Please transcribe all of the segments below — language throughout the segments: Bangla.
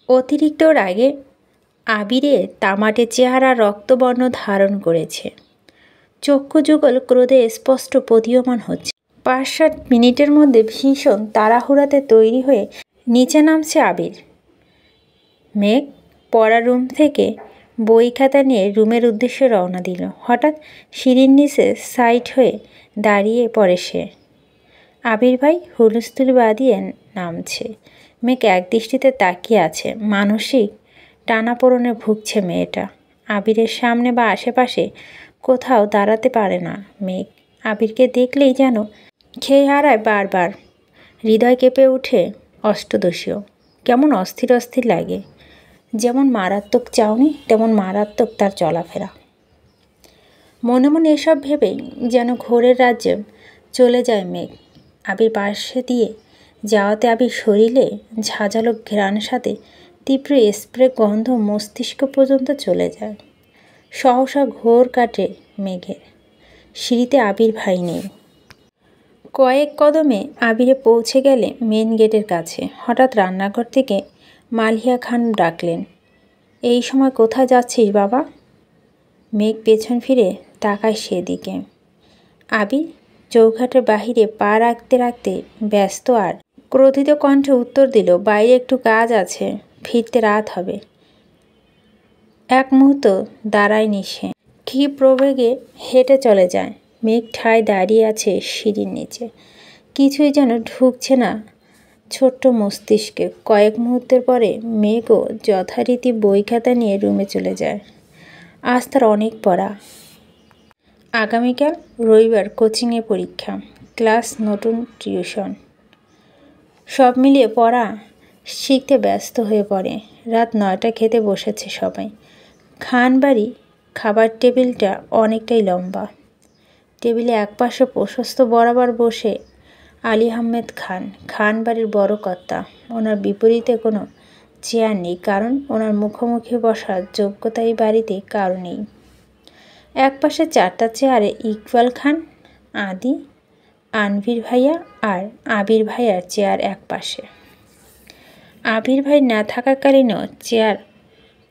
অতিরিক্ত রাগে আবিরের তামাটে চেহারা রক্তবর্ণ ধারণ করেছে। চক্ষু যুগল ক্রোধে স্পষ্ট প্রতীয়মান হচ্ছে। ৫-৭ মিনিটের মধ্যে ভীষণ তাড়াহুড়াতে তৈরি হয়ে নিচে নামছে আবির। মেঘ পড়ার রুম থেকে বই খাতা নিয়ে রুমের উদ্দেশ্যে রওনা দিল। হঠাৎ সিঁড়ির নিচে সাইড হয়ে দাঁড়িয়ে পড়ে সে। আবির ভাই হুলস্থুল বাঁধিয়ে নামছে। মেঘ একদৃষ্টিতে তাকিয়ে আছে। মানসিক টানাপোড়েনে ভুগছে মেয়েটা। আবিরের সামনে বা আশেপাশে কোথাও দাঁড়াতে পারে না মেঘ। আবিরকে দেখলেই যেন খেয়ে হারায় বারবার। হৃদয় কেঁপে উঠে অষ্টদশীয়। কেমন অস্থির অস্থির লাগে। যেমন মারাত্মক চাউনি তেমন মারাত্মক তার চলাফেরা। মনে মনে এসব ভেবেই যেন ঘোরের রাজ্যে চলে যায় মেঘ। আবির পাশে দিয়ে যাওয়াতে আবির শরীরে ঝাঁঝালো ঘ্রাণের সাথে তীব্র স্প্রে গন্ধ মস্তিষ্ক পর্যন্ত চলে যায়। সহসা ঘোর কাটে মেঘের। সিঁড়িতে আবির ভাই নেই। কয়েক কদমে আবিরে পৌঁছে গেলে মেন গেটের কাছে হঠাৎ রান্নাঘর থেকে মালিহা খান ডাকলেন, এই সময় কোথায় যাচ্ছিস বাবা? মেঘ পেছন ফিরে তাকায় সেদিকে। আবির চৌঘাটের বাহিরে পা রাখতে রাখতে ব্যস্ত আর ক্রোধিত কণ্ঠে উত্তর দিল, বাইরে একটু কাজ আছে, ফিরতে রাত হবে। এক মুহূর্ত দাঁড়ায়নি সে। ক্ষিপ্রবেগে হেঁটে চলে যায়। মেঘ ঠায় দাঁড়িয়ে আছে সিঁড়ির নিচে। কিছুই যেন ঢুকছে না ছোট্ট মস্তিষ্কে। কয়েক মুহূর্তের পরে মেঘও যথারীতি বই খাতা নিয়ে রুমে চলে যায়। আজ তার অনেক পড়া। আগামীকাল রবিবার কোচিংয়ে পরীক্ষা, ক্লাস, নতুন টিউশন, সব মিলিয়ে পড়া শিখতে ব্যস্ত হয়ে পড়ে। রাত ৯টা খেতে বসেছে সবাই। খানবাড়ি খাবার টেবিলটা অনেকটাই লম্বা। টেবিলে একপাশে প্রশস্ত বরাবর বসে আলী আহমেদ খান, খানবাড়ির বড় কর্তা। ওনার বিপরীতে কোনো চেয়ার নেই, কারণ ওনার মুখোমুখি বসার যোগ্যতা এই বাড়িতে কারো নেই। একপাশে 4টা চেয়ারে ইকবাল খান, আদি, আনভীর ভাইয়া আর আবির ভাইয়ার চেয়ার এক পাশে। আবির ভাই না থাকাকালীনও চেয়ার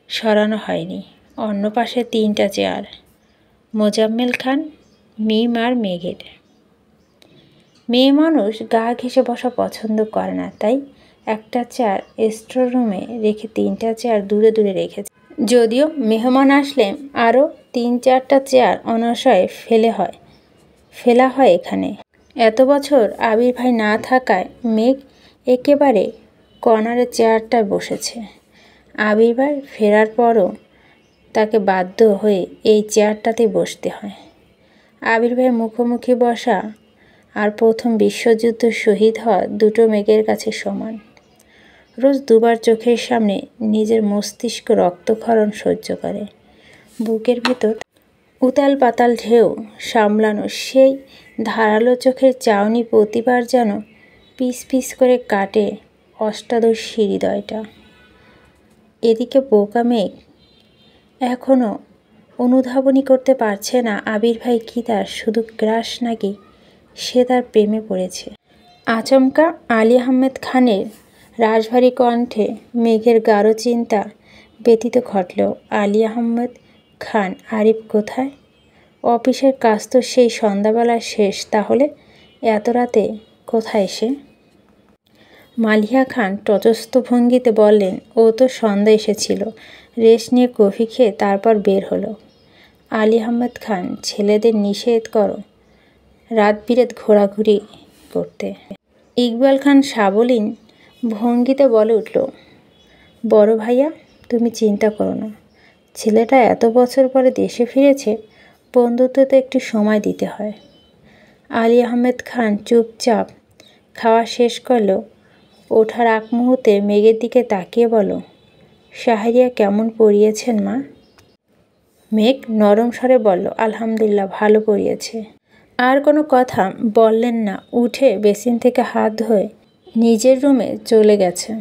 সরানো হয়নি। অন্য পাশে 3টা চেয়ার, মোজাম্মেল খান, মিম আর মেঘের। মেয়ে মানুষ গা ঘেঁষে বসা পছন্দ করে না, তাই একটা চেয়ার স্টোর রুমে রেখে 3টা চেয়ার দূরে দূরে রেখেছে। যদিও মেহমান আসলে আরও 3-4টা চেয়ার অনায়াসে ফেলা হয় এখানে। এত বছর আবির ভাই না থাকায় মেঘ একেবারে কর্নারের চেয়ারটায় বসেছে। আবির ভাই ফেরার পরও তাকে বাধ্য হয়ে এই চেয়ারটাতেই বসতে হয়। আবির ভাইয়ের মুখোমুখি বসা আর প্রথম বিশ্বযুদ্ধ শহীদ হওয়া দুটো মেঘের কাছে সমান। রোজ দুবার চোখের সামনে নিজের মস্তিষ্ক রক্তক্ষরণ সহ্য করে। বুকের ভেতর উতাল পাতাল ঢেউ সামলানো সেই ধারালো চোখের চাউনি প্রতিবার যেন পিস পিস করে কাটে অষ্টাদশী হৃদয়টা। এদিকে বোকা মেঘ এখনও অনুধাবনই করতে পারছে না আবির ভাই কি তার শুধু ক্রাশ নাকি সে তার প্রেমে পড়েছে। আচমকা আলী আহমেদ খানের রাশভারী কণ্ঠে মেঘের গাঢ় চিন্তা ব্যতীত ঘটল, আলী আহমেদ খান আরিফ কোথায়? অফিসের কাজ তো সেই সন্ধ্যাবেলায় শেষ, তাহলে এত রাতে কোথায় সে? মালিহা খান তটস্থ ভঙ্গিতে বললেন, ও তো সন্ধ্যা এসেছিল, রেস্ট নিয়ে কফি খেয়ে তারপর বের হলো। আলী আহমেদ খান, ছেলেদের নিষেধ করো রাত বিরেত ঘোরাঘুরি করতে। ইকবাল খান সাবলীন ভঙ্গিতে বলে উঠল, বড় ভাইয়া তুমি চিন্তা করো না, ছেলেটা এত বছর পরে দেশে ফিরেছে, বন্ধুত্বতে একটু সময় দিতে হয়। আলী আহমেদ খান চুপচাপ খাওয়া শেষ করলেও ওঠার আগ মুহূর্তে মেঘের দিকে তাকিয়ে বলো, শাহরিয়া কেমন পড়িয়েছেন মা? মেঘ নরম স্বরে বলল, আলহামদুলিল্লাহ ভালো পড়িয়েছে। আর কোনো কথা বললেন না। উঠে বেসিন থেকে হাত ধুয়ে নিজের রুমে চলে গেছে।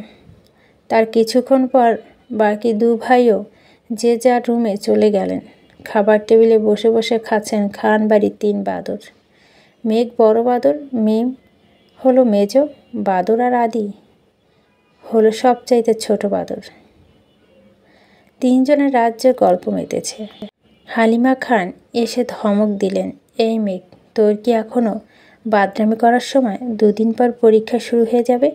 তার কিছুক্ষণ পর বাকি 2 ভাইও যে যার রুমে চলে গেলেন। খাবার টেবিলে বসে বসে খাচ্ছেন খানবাড়ির 3 বাদর। মেঘ বড় বাদর, মিম হলো মেজ বাদর আর আদি হলো সবচাইতে ছোট বাদর। তিনজনের রাজ্যে গল্প মেতেছে। হালিমা খান এসে ধমক দিলেন, এই মেঘ, তোর কি এখনও বাদরামি করার সময়? 2 দিন পর পরীক্ষা শুরু হয়ে যাবে,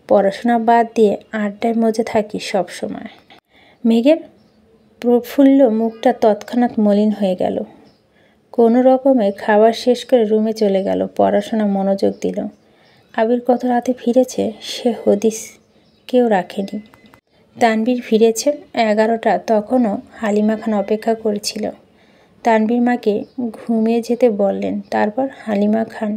পড়াশোনা বাদ দিয়ে আড্ডায় মজে থাকিস সব সময়। মেঘের প্রফুল্ল মুখটা তৎক্ষণাৎ মলিন হয়ে গেল। কোনো রকমে খাবার শেষ করে রুমে চলে গেল, পড়াশোনা মনোযোগ দিল। আবির কত রাতে ফিরেছে সে হদিস কেউ রাখেনি। তানবীর ফিরেছে 11টা, তখনও হালিমা খান অপেক্ষা করেছিল। তানবীর মাকে ঘুমিয়ে যেতে বললেন, তারপর হালিমা খান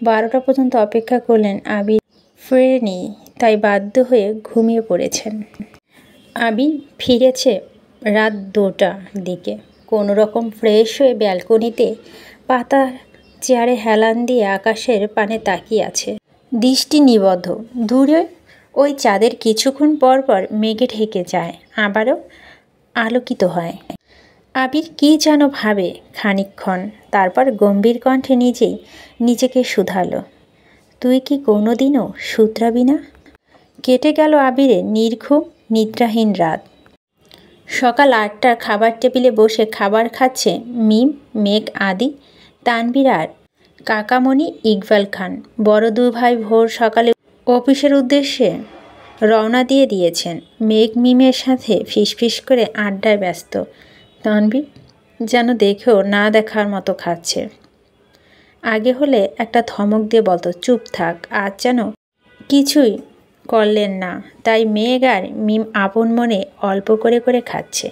12টা পর্যন্ত অপেক্ষা করলেন। আবির ফেরেনি, তাই বাধ্য হয়ে ঘুমিয়ে পড়েছেন। আবির ফিরেছে রাত 2টার দিকে। কোনো রকম ফ্রেশ হয়ে ব্যালকনিতে পাতা চেয়ারে হেলান দিয়ে আকাশের পানে তাকিয়ে আছে। দৃষ্টি নিবদ্ধ। দূরে ওই চাঁদের কিছুক্ষণ পর পর মেঘে ঢেকে যায়, আবারও আলোকিত হয়। আবির কী যেন ভাবে খানিকক্ষণ, তারপর গম্ভীর কণ্ঠে নিজেকে শুধালো, তুই কি কোনোদিনও শুধরাবি না? কেটে গেল আবিরের নির্ঘুম নিদ্রাহীন রাত। সকাল 8টার খাবার টেবিলে বসে খাবার খাচ্ছে মিম, মেঘ, আদি, তানবীর আর কাকামণি ইকবাল খান। বড় 2 ভাই ভোর সকালে অফিসের উদ্দেশ্যে রওনা দিয়েছেন। মেঘ মিমের সাথে ফিসফিস করে আড্ডায় ব্যস্ত। তানবীর যেন দেখেও না দেখার মতো খাচ্ছে। আগে হলে একটা ধমক দিয়ে বলতো, চুপ থাক। আজ যেন কিছুই করলেন না, তাই মেঘ আর মিম আপন মনে অল্প করে করে খাচ্ছে।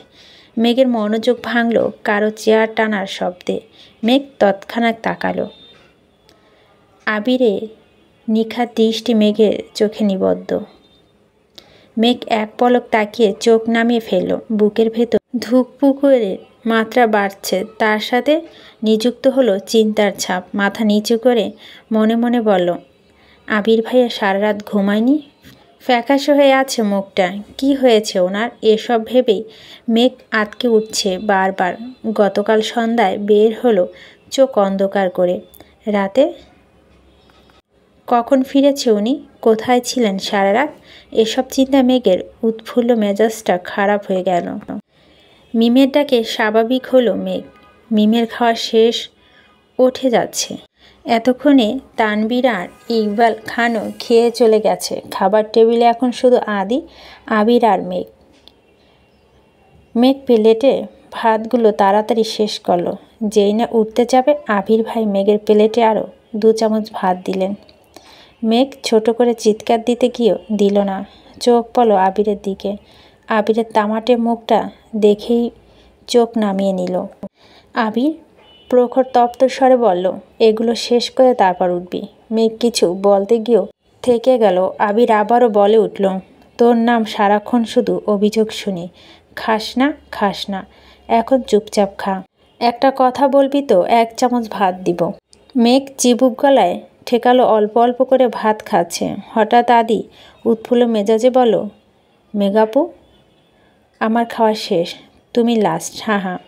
মেঘের মনোযোগ ভাঙল কারো চেয়ার টানার শব্দে। মেঘ তৎক্ষণাৎ তাকালো। আবিরে নিখাত দৃষ্টি মেঘের চোখে নিবদ্ধ। মেঘ এক পলক তাকিয়ে চোখ নামিয়ে ফেলল। বুকের ভেতর ধুকপুকুরের মাত্রা বাড়ছে, তার সাথে নিযুক্ত হলো চিন্তার ছাপ। মাথা নিচু করে মনে মনে বলল, আবির ভাইয়া সারা রাত ঘুমায়নি, ফ্যাকাশে হয়ে আছে মুখটা। কি হয়েছে ওনার? এসব ভেবেই মেঘ আটকে উঠছে বারবার। গতকাল সন্ধ্যায় বের হলো চোখ অন্ধকার করে। রাতে কখন ফিরেছে উনি? কোথায় ছিলেন সারা রাত? এসব চিন্তা মেঘের উৎফুল্ল মেজাজটা খারাপ হয়ে গেল। মিমের ডাকে স্বাভাবিক হলো মেঘ। মিমের খাওয়া শেষ, উঠে যাচ্ছে। এতক্ষণে তানবীর আর ইকবাল খানও খেয়ে চলে গেছে। খাবার টেবিলে এখন শুধু আদি, আবির আর মেঘ। মেঘ প্লেটে ভাতগুলো তাড়াতাড়ি শেষ করলো। যেই না উঠতে যাবে, আবির ভাই মেঘের প্লেটে আরও 2 চামচ ভাত দিলেন। মেঘ ছোট করে চিৎকার দিতে গিয়েও দিল না। চোখ পড়ল আবিরের দিকে। আবিরের তামাটে মুখটা দেখেই চোখ নামিয়ে নিল। আবির প্রখর তপ্ত স্বরে বলল, এগুলো শেষ করে তারপর উঠবি। মেঘ কিছু বলতে গিয়েও থেকে গেল। আবির আবারও বলে উঠল, তোর নাম সারাক্ষণ শুধু অভিযোগ শুনি, খাস না, এখন চুপচাপ খা। একটা কথা বলবি তো? 1 চামচ ভাত দিব। মেঘ চিবুক গলায় ঠেকালো, অল্প অল্প করে ভাত খাচ্ছে। হঠাৎ আদি উৎফুল্ল মেজাজে বলল, মেঘাপু, আমার খাওয়া শেষ, তুমি লাস্ট। হ্যাঁ।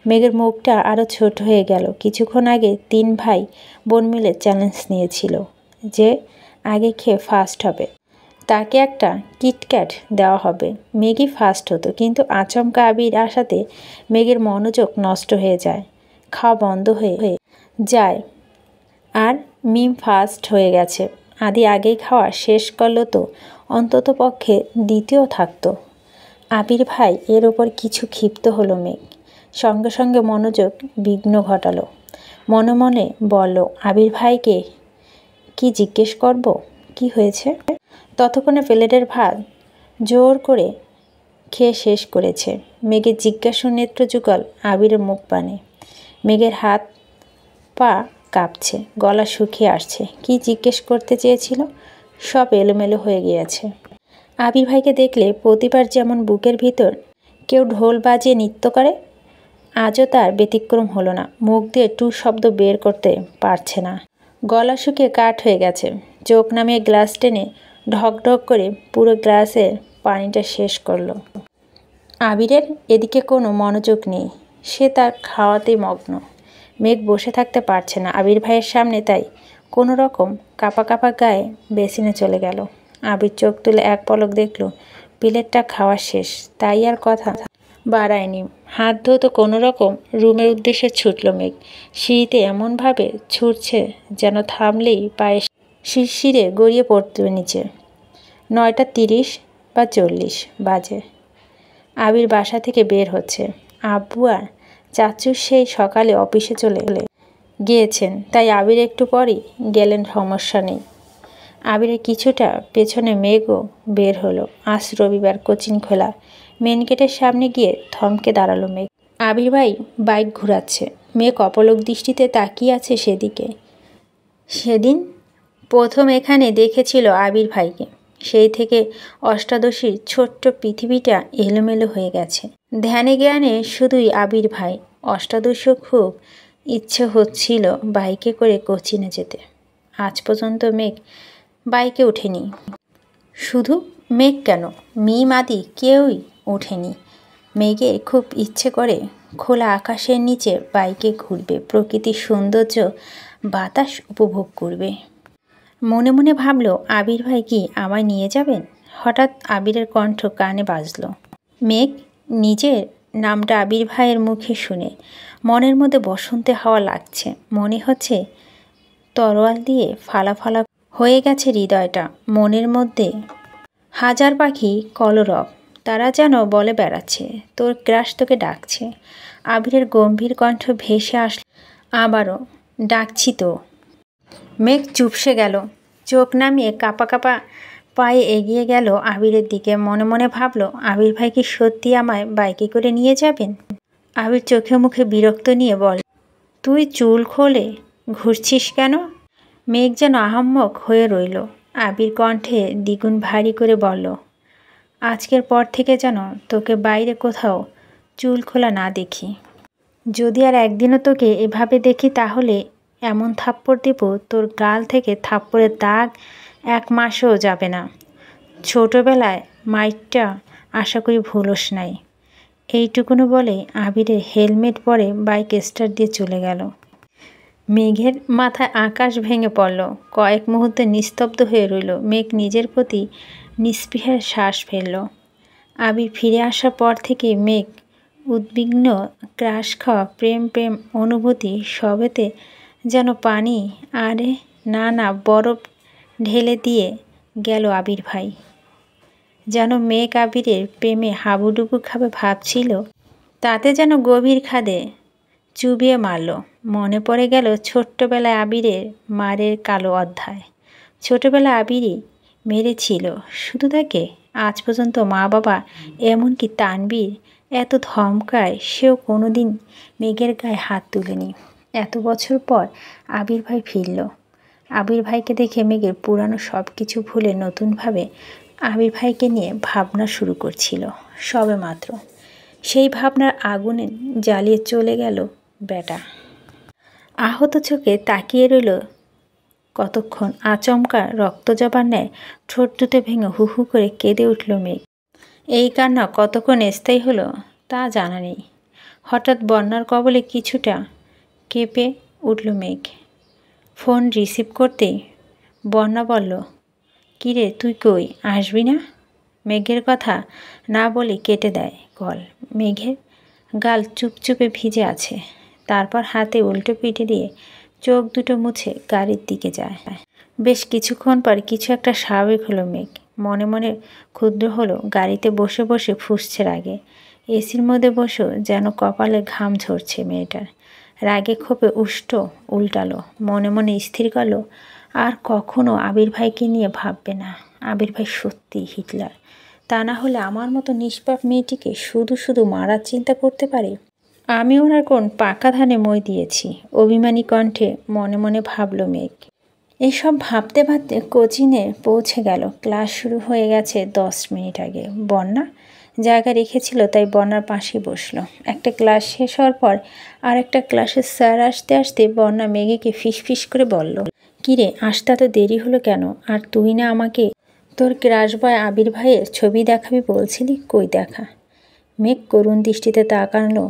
মেঘের মুখটা আরও ছোট হয়ে গেল। কিছুক্ষণ আগে 3 ভাই বোন মিলে চ্যালেঞ্জ নিয়েছিল যে আগে খেয়ে ফার্স্ট হবে তাকে একটা কিটক্যাট দেওয়া হবে। মেঘই ফার্স্ট হতো, কিন্তু আচমকা আবির আসাতে মেঘের মনোযোগ নষ্ট হয়ে যায়, খাওয়া বন্ধ হয়ে যায়। আর মিম ফার্স্ট হয়ে গেছে। আদি আগেই খাওয়া শেষ করলো তো অন্তত পক্ষে দ্বিতীয় থাকতো। আবির ভাই এর ওপর কিছু ক্ষিপ্ত হলো মেঘ। সঙ্গে সঙ্গে মনোযোগ বিঘ্ন ঘটালো। মনে মনে বলল, আবির ভাইকে কি জিজ্ঞেস করব, কি হয়েছে? ততক্ষণে প্লেটের ভাত জোর করে খেয়ে শেষ করেছে। মেঘের জিজ্ঞাসু নেত্র যুগল আবিরের মুখ পানে। মেঘের হাত পা কাঁপছে, গলা শুকিয়ে আসছে। কি জিজ্ঞেস করতে চেয়েছিল সব এলোমেলো হয়ে গিয়েছে। আবির ভাইকে দেখলে প্রতিবার যেমন বুকের ভিতর কেউ ঢোল বাজিয়ে নৃত্য করে, আজও তার ব্যতিক্রম হলো না। মুখ দিয়ে টু শব্দ বের করতে পারছে না, গলা শুকিয়ে কাঠ হয়ে গেছে। চোখ নামিয়ে গ্লাস টেনে ঢক ঢক করে পুরো গ্লাসের পানিটা শেষ করলো। আবিরের এদিকে কোনো মনোযোগ নেই, সে তার খাওয়াতেই মগ্ন। মেঘ বসে থাকতে পারছে না আবির ভাইয়ের সামনে, তাই কোনো রকম কাঁপা গায়ে বেসিনে চলে গেল। আবির চোখ তুলে এক পলক দেখল প্লেটটা খাওয়া শেষ, তাই আর কথা বাড়ায়নি। হাত ধুতো কোনো রকম রুমের উদ্দেশ্যে ছুটল মেঘ। সিঁড়িতে এমনভাবে ছুটছে যেন থামলেই পায়ে শিরশিরে গড়িয়ে পড়তে নিচে। 9:30 বা 40 বাজে। আবির বাসা থেকে বের হচ্ছে। আব্বু আর চাচু সেই সকালে অফিসে চলে গিয়েছেন, তাই আবির একটু পরেই গেলেন, সমস্যা নেই। আবিরের কিছুটা পেছনে মেঘও বের হলো। আজ রবিবার, কোচিং খোলা। মেন গেটের সামনে গিয়ে থমকে দাঁড়ালো মেঘ। আবির ভাই বাইক ঘোরাচ্ছে। মেঘ অপলক দৃষ্টিতে তাকিয়ে আছে সেদিকে। সেদিন প্রথম এখানে দেখেছিল আবির ভাইকে। সেই থেকে অষ্টাদশীর ছোট্ট পৃথিবীটা এলোমেলো হয়ে গেছে। ধ্যানে জ্ঞানে শুধুই আবির ভাই। অষ্টাদশীও খুব ইচ্ছে হচ্ছিল বাইকে করে কোচিনে যেতে। আজ পর্যন্ত মেঘ বাইকে ওঠেনি। শুধু মেঘ কেন, মিম আদি কেউই ওঠেনি। মেঘের খুব ইচ্ছে করে খোলা আকাশের নিচে বাইকে ঘুরবে, প্রকৃতির সৌন্দর্য, বাতাস উপভোগ করবে। মনে মনে ভাবল, আবির ভাই কি আমায় নিয়ে যাবেন? হঠাৎ আবিরের কণ্ঠ কানে বাজল। মেঘ নিজের নামটা আবির ভাইয়ের মুখে শুনে মনের মধ্যে বসন্তে হাওয়া লাগছে। মনে হচ্ছে তরোয়াল দিয়ে ফালা ফালা হয়ে গেছে হৃদয়টা। মনের মধ্যে হাজার পাখি কলরব, তারা যেন বলে বেড়াচ্ছে, তোর ক্রাশ তোকে ডাকছে। আবিরের গম্ভীর কণ্ঠ ভেসে আসল আবারও, ডাকছি তো। মেঘ চুপসে গেল। চোখ নামিয়ে কাঁপা কাঁপা পায়ে এগিয়ে গেল আবিরের দিকে। মনে মনে ভাবল, আবির ভাই কি সত্যি আমায় বাইকে করে নিয়ে যাবেন? আবির চোখে মুখে বিরক্ত নিয়ে বল, তুই চুল খোলে ঘুরছিস কেন? মেঘ যেন আহাম্মক হয়ে রইল। আবির কণ্ঠে দ্বিগুণ ভারী করে বলল, আজকের পর থেকে যেন তোকে বাইরে কোথাও চুল খোলা না দেখি। যদি আর একদিনও তোকে এভাবে দেখি তাহলে এমন থাপ্পড় দেব তোর গাল থেকে থাপ্পড়ের দাগ 1 মাসও যাবে না। ছোটবেলায় মাইটটা আশা করি ভুলোস নাই। এইটুকুনো বলে আবিরের হেলমেট পরে বাইক স্টার্ট দিয়ে চলে গেল। মেঘের মাথায় আকাশ ভেঙে পড়ল। কয়েক মুহূর্তে নিস্তব্ধ হয়ে রইল। মেঘ নিজের প্রতি নিস্পৃহের শ্বাস ফেলল। আবির ফিরে আসার পর থেকে মেঘ উদ্বিগ্ন, ক্রাশ খাওয়া, প্রেম প্রেম অনুভূতি সবেতে যেন পানি, আরে না বরফ ঢেলে দিয়ে গেল আবির ভাই। যেন মেঘ আবিরের প্রেমে হাবুডুবু খাবে ভাবছিল, তাতে যেন গভীর খাদে চুবিয়ে মারল। মনে পড়ে গেল ছোট্টবেলায় আবিরের মারের কালো অধ্যায়। ছোটবেলায় আবিরই মেরেছিল শুধু তাকে। আজ পর্যন্ত মা বাবা, এমনকি তানবীর এত ধমকায়, সেও কোনো দিন মেঘের গায়ে হাত তুলেনি। এত বছর পর আবির ভাই ফিরল। আবির ভাইকে দেখে মেঘের পুরানো সব কিছু ভুলে নতুনভাবে আবির ভাইকে নিয়ে ভাবনা শুরু করছিল। সবে মাত্র সেই ভাবনার আগুনে জ্বালিয়ে চলে গেল বেটা। আহত চোখে তাকিয়ে রইল কতক্ষণ। আচমকা রক্ত জবার ন্যায় ঠোঁট দুটো ভেঙে হু হু করে কেঁদে উঠল মেঘ। এই কান্না কতক্ষণ স্থায়ী হলো তা জানা নেই। হঠাৎ বন্যার কবলে কিছুটা কেঁপে উঠল মেঘ। ফোন রিসিভ করতেই বন্যা বলল, কিরে তুই কই, আসবি না? মেঘের কথা না বলে কেটে দেয় কল। মেঘের গাল চুপচুপে ভিজে আছে। তারপর হাতে উল্টো পিঠে দিয়ে চোখ দুটো মুছে গাড়ির দিকে যায়। বেশ কিছুক্ষণ পর কিছু একটা স্বাভাবিক হলো মেঘ। মনে মনে ক্ষুদ্র হলো, গাড়িতে বসে বসে ফুঁসছে রাগে। এসির মধ্যে বসেও যেন কপালে ঘাম ঝরছে মেয়েটার। রাগে ক্ষোভে উষ্ট উল্টালো। মনে মনে স্থির করলো, আর কখনো আবির ভাইকে নিয়ে ভাববে না। আবির ভাই সত্যিই হিটলার। তা না হলে আমার মতো নিষ্পাপ মেয়েটিকে শুধু শুধু মারার চিন্তা করতে পারে। আমি ওনার কোন পাকা ধানে মই দিয়েছি? অভিমানী কণ্ঠে মনে মনে ভাবল মেঘ। এইসব ভাবতে ভাবতে কোচিংয়ে পৌঁছে গেল। ক্লাস শুরু হয়ে গেছে 10 মিনিট আগে। বন্যা জায়গা রেখেছিল, তাই বন্যার পাশেই বসলো। একটা ক্লাস শেষ হওয়ার পর আর একটা ক্লাসের স্যার আসতে আসতে বন্যা মেঘেকে ফিস করে বলল, কিরে আসতে তো দেরি হলো কেন? আর তুই না আমাকে তোর ক্রাশ বয় আবির ভাইয়ের ছবি দেখাবি বলছিলি, কই দেখা? মেঘ করুণ দৃষ্টিতে তাকালো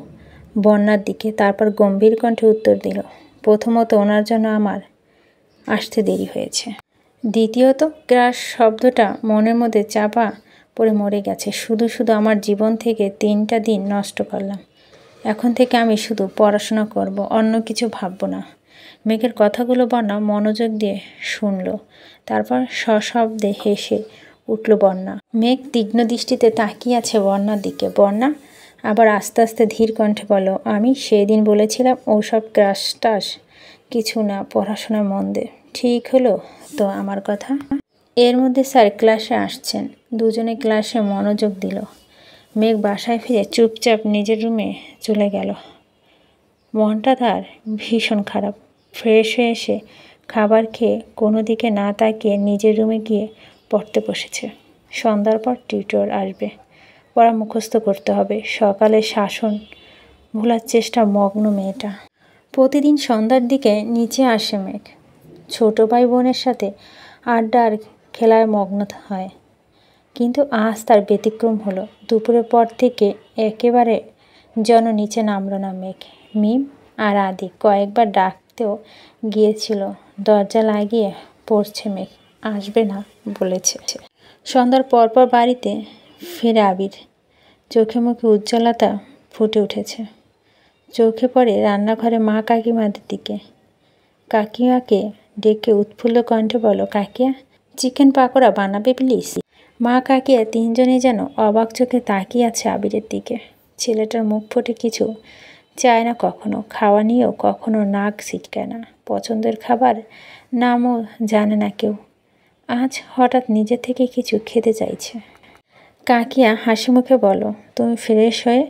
বন্যার দিকে, তারপর গম্ভীর কণ্ঠে উত্তর দিল, প্রথমত ওনার জন্য আমার আসতে দেরি হয়েছে। দ্বিতীয়ত ক্রাশ শব্দটা মনের মধ্যে চাপা পড়ে মরে গেছে। শুধু শুধু আমার জীবন থেকে 3টা দিন নষ্ট করলাম। এখন থেকে আমি শুধু পড়াশোনা করব, অন্য কিছু ভাববো না। মেঘের কথাগুলো বন্যা মনোযোগ দিয়ে শুনল। তারপর সশব্দে হেসে উঠল বন্যা। মেঘ তীক্ষ্ণ দৃষ্টিতে তাকিয়ে আছে বন্যার দিকে। বন্যা আবার আস্তে আস্তে ধীর কণ্ঠে বলল, আমি সেদিন বলেছিলাম ওসব ক্রাশ টাশ কিছু না, পড়াশোনায় মন দে। ঠিক হলো তো আমার কথা? এর মধ্যে স্যার ক্লাসে আসছেন। দুজনে ক্লাসে মনোযোগ দিল। মেঘ বাসায় ফিরে চুপচাপ নিজের রুমে চলে গেল। মনটা তার ভীষণ খারাপ। ফ্রেশ হয়ে এসে খাবার খেয়ে কোনো দিকে না তাকিয়ে নিজের রুমে গিয়ে পড়তে বসেছে। সন্ধ্যার পর টিউটর আসবে, পড়া মুখস্থ করতে হবে। সকালে শাসন ভোলার চেষ্টা মগ্ন মেয়েটা। প্রতিদিন সন্ধ্যার দিকে নিচে আসে মেঘ। ছোট ভাই বোনের সাথে আড্ডা আর খেলায় মগ্ন হয়। কিন্তু আজ তার ব্যতিক্রম হলো। দুপুরের পর থেকে একেবারে যেন নিচে নামলো না মেঘ। মিম আর আদি কয়েকবার ডাকতেও গিয়েছিল। দরজা লাগিয়ে পড়ছে মেঘ, আসবে না বলেছে। সন্ধ্যার পরপর বাড়িতে ফিরে আবির। চোখে মুখে উজ্জ্বলতা ফুটে উঠেছে। চোখে পড়ে রান্নাঘরে মা কাকিমাদের দিকে। কাকিমাকে ডেকে উৎফুল্ল কণ্ঠে বলো, কাকিয়া চিকেন পাকোড়া বানাবে প্লিজ। মা কাকিয়া তিনজনে যেন অবাক চোখে তাকিয়ে আছে আবিরের দিকে। ছেলেটার মুখ ফুটে কিছু চায় না কখনো, খাওয়া নিয়েও কখনো নাক ছিটকায় না, পছন্দের খাবার নামও জানে না কেউ। আজ হঠাৎ নিজে থেকে কিছু খেতে চাইছে। কাকিয়া হাসি মুখে বলো, তুমি ফ্রেশ হয়ে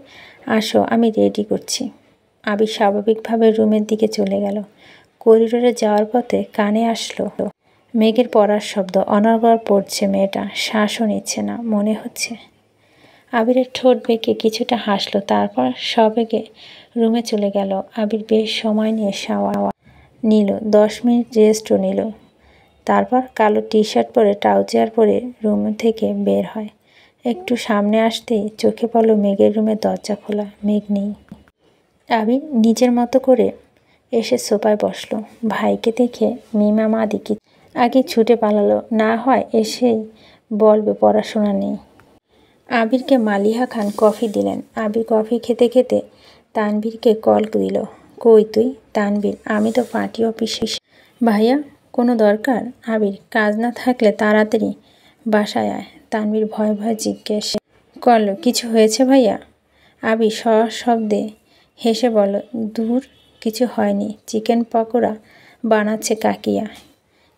আসো, আমি রেডি করছি। আবির স্বাভাবিকভাবে রুমের দিকে চলে গেল। করিডোরে যাওয়ার পথে কানে আসলো মেঘের পড়ার শব্দ। অনর্গল পড়ছে মেয়েটা, শ্বাসও নিচ্ছে না মনে হচ্ছে। আবিরের ঠোঁট বেঁকে কিছুটা হাসলো, তারপর সবেগে রুমে চলে গেল। আবির বেশ সময় নিয়ে শাওয়ার নিল, 10 মিনিট রেস্টও নিল। তারপর কালো টি শার্ট পরে ট্রাউজার পরে রুম থেকে বের হয়। একটু সামনে আসতেই চোখে পড়ল মেঘের রুমের দরজা খোলা, মেঘ নেই। আবির নিজের মতো করে এসে সোফায় বসলো। ভাইকে দেখে মিমা মাদিকে আগে ছুটে পালালো, না হয় এসেই বলবে পড়াশোনা নেই। আবিরকে মালিহা খান কফি দিলেন। আবির কফি খেতে খেতে তানবীরকে কল দিল। কই তুই? তানবীর, আমি তো পার্টি অফিসে। ভাইয়া কোনো দরকার? আবির, কাজ না থাকলে তাড়াতাড়ি বাসায় আয়। তানবীর ভয়ে ভয়ে জিজ্ঞেস করল, কিছু হয়েছে ভাইয়া? আবির সশব্দে হেসে বলল, দূর কিছু হয়নি, চিকেন পকোড়া বানাচ্ছে কাকিয়া,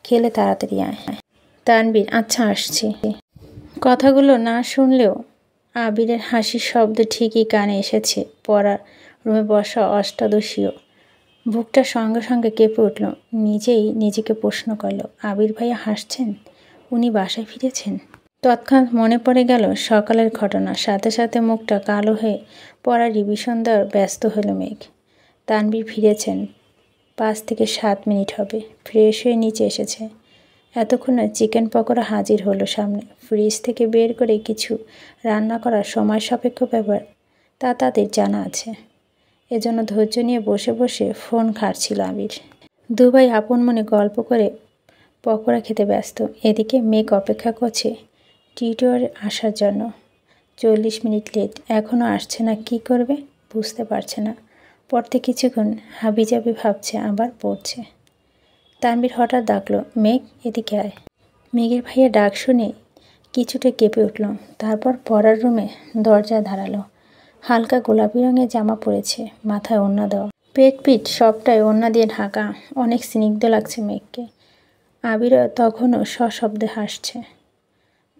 খেলে তাড়াতাড়ি আয়। তানবীর, আচ্ছা আসছি। কথাগুলো না শুনলেও আবিরের হাসির শব্দ ঠিকই কানে এসেছে। পড়ার রুমে বসা অষ্টাদশীও বুকটা সঙ্গে সঙ্গে কেঁপে উঠল। নিজেই নিজেকে প্রশ্ন করল, আবির ভাইয়া হাসছেন? উনি বাসায় ফিরেছেন? তৎক্ষণাৎ মনে পড়ে গেল সকালের ঘটনা। সাথে সাথে মুখটা কালো হয়ে পড়া রিভিশন দেওয়ার ব্যস্ত হলো মেঘ। তানবীর ফিরেছেন 5 থেকে 7 মিনিট হবে। ফ্রেশ হয়ে নিচে এসেছে। এতক্ষণে চিকেন পকোড়া হাজির হলো সামনে। ফ্রিজ থেকে বের করে কিছু রান্না করার সময় সাপেক্ষ ব্যাপার তা তাদের জানা আছে। এজন্য ধৈর্য নিয়ে বসে বসে ফোন ঘাঁটছিল আবির। দুভাই আপন মনে গল্প করে পকোড়া খেতে ব্যস্ত। এদিকে মেঘ অপেক্ষা করছে টিউটর আসার জন্য। 40 মিনিট লেট, এখনও আসছে না। কি করবে বুঝতে পারছে না। পড়তে কিছুক্ষণ হাবিজাবি ভাবছে, আবার পড়ছে। তানবীর হঠাৎ ডাকলো, মেঘ এদিকে আয়। মেঘের ভাইয়া ডাক শুনে কিছুটা কেঁপে উঠল। তারপর পড়ার রুমে দরজায় দাঁড়ালো। হালকা গোলাপি রঙের জামা পরেছে, মাথায় ওড়না দেওয়া, পেট পিঠ সবটাই ওড়না দিয়ে ঢাকা। অনেক স্নিগ্ধ লাগছে মেঘকে। আবিরও তখনও সশব্দে হাসছে।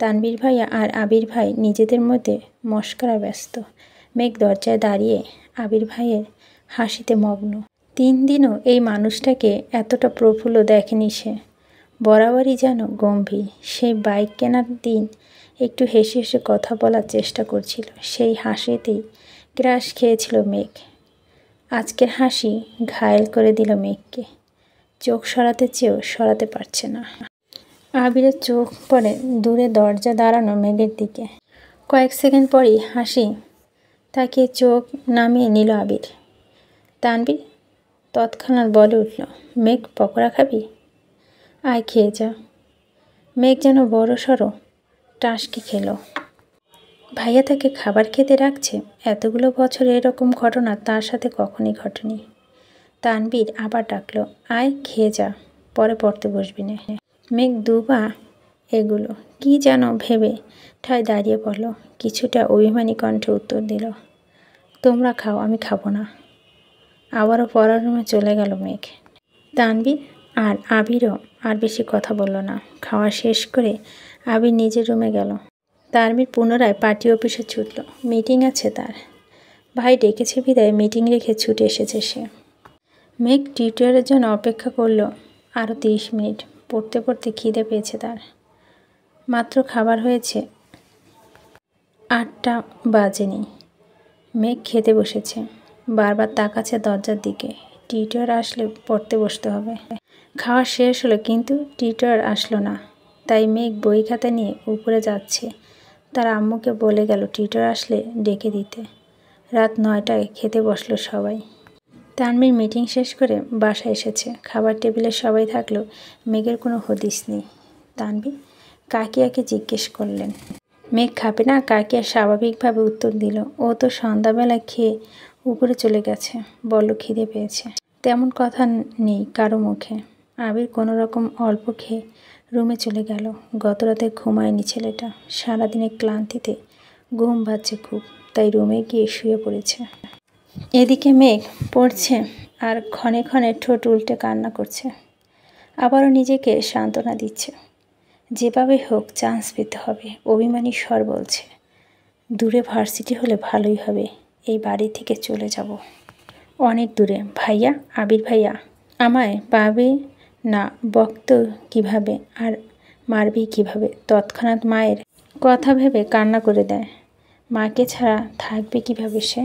তানবীর ভাইয়া আর আবির ভাই নিজেদের মধ্যে মশকরা ব্যস্ত। মেঘ দরজায় দাঁড়িয়ে আবির ভাইয়ের হাসিতে মগ্ন। 3 দিনও এই মানুষটাকে এতটা প্রফুল্ল দেখেনি সে। বরাবরই যেন গম্ভীর। সেই বাইক কেনার দিন একটু হেসে হেসে কথা বলার চেষ্টা করছিল, সেই হাসিতেই ক্রাশ খেয়েছিল মেঘ। আজকের হাসি ঘায়েল করে দিল মেঘকে। চোখ সরাতে চেয়েও সরাতে পারছে না। আবিরের চোখ পড়ে দূরে দরজা দাঁড়ানো মেঘের দিকে। কয়েক সেকেন্ড পরই হাসি তাকিয়ে চোখ নামিয়ে নিল আবির। তানবীর তৎক্ষণাৎ বলে উঠল, মেঘ পকোড়া খাবি? আয় খেয়ে যা। মেঘ যেন বড় সড়ো টাসকি খেল। ভাইয়া তাকে খাবার খেতে রাখছে। এতগুলো বছর এরকম ঘটনা তার সাথে কখনই ঘটেনি। তানবীর আবার ডাকলো, আয় খেয়ে যা, পরে পড়তে বসবি না। মেঘ দুপা এগুলো কি যেন ভেবে ঠায় দাঁড়িয়ে পড়ল। কিছুটা অভিমানী কণ্ঠে উত্তর দিল, তোমরা খাও, আমি খাবো না। আবারও পড়ার রুমে চলে গেল মেঘ। তানবীর আর আবিরও আর বেশি কথা বলল না। খাওয়া শেষ করে আবির নিজের রুমে গেল। তানবীর পুনরায় পার্টি অফিসে ছুটল। মিটিং আছে তার। ভাই ডেকেছে বিদায় মিটিং রেখে ছুটে এসেছে সে। মেঘ টিউটরের জন্য অপেক্ষা করল আরও 30 মিনিট। পড়তে পড়তে খিদে পেয়েছে তার। মাত্র খাবার হয়েছে, 8টা বাজেনি। মেঘ খেতে বসেছে, বারবার তাকাচ্ছে দরজার দিকে। টিউটর আসলে পড়তে বসতে হবে। খাওয়া শেষ হলো কিন্তু টিউটর আসলো না। তাই মেঘ বই খাতা নিয়ে উপরে যাচ্ছে। তার আম্মুকে বলে গেল টিউটর আসলে ডেকে দিতে। রাত 9টায় খেতে বসলো সবাই। তানবীর মিটিং শেষ করে বাসায় এসেছে। খাবার টেবিলে সবাই থাকলেও মেঘের কোনো হদিস নেই। তানবীর কাকিয়াকে জিজ্ঞেস করলেন, মেঘ খাবে না? কাকিয়া স্বাভাবিকভাবে উত্তর দিল, ও তো সন্ধ্যাবেলা খেয়ে উপরে চলে গেছে, বলল খিদে পেয়েছে। তেমন কথা নেই কারো মুখে। আবির কোনো রকম অল্প খেয়ে রুমে চলে গেল। গতরাতে ঘুমায়নি ছেলেটা। সারাদিনের ক্লান্তিতে ঘুম পাচ্ছে খুব, তাই রুমে গিয়ে শুয়ে পড়েছে। এদিকে মেঘ পড়ছে আর ক্ষণে ক্ষণে ঠোঁট উল্টে কান্না করছে। আবারও নিজেকে সান্ত্বনা দিচ্ছে, যেভাবে হোক চান্স পেতে হবে। অভিমানী স্বর বলছে, দূরে ভার্সিটি হলে ভালোই হবে, এই বাড়ি থেকে চলে যাব অনেক দূরে। ভাইয়া, আবির ভাইয়া, আমায় পাবে না বকত কিভাবে আর মারবি কিভাবে? তৎক্ষণাৎ মায়ের কথা ভেবে কান্না করে দেয়। মাকে ছাড়া থাকবে কিভাবে সে?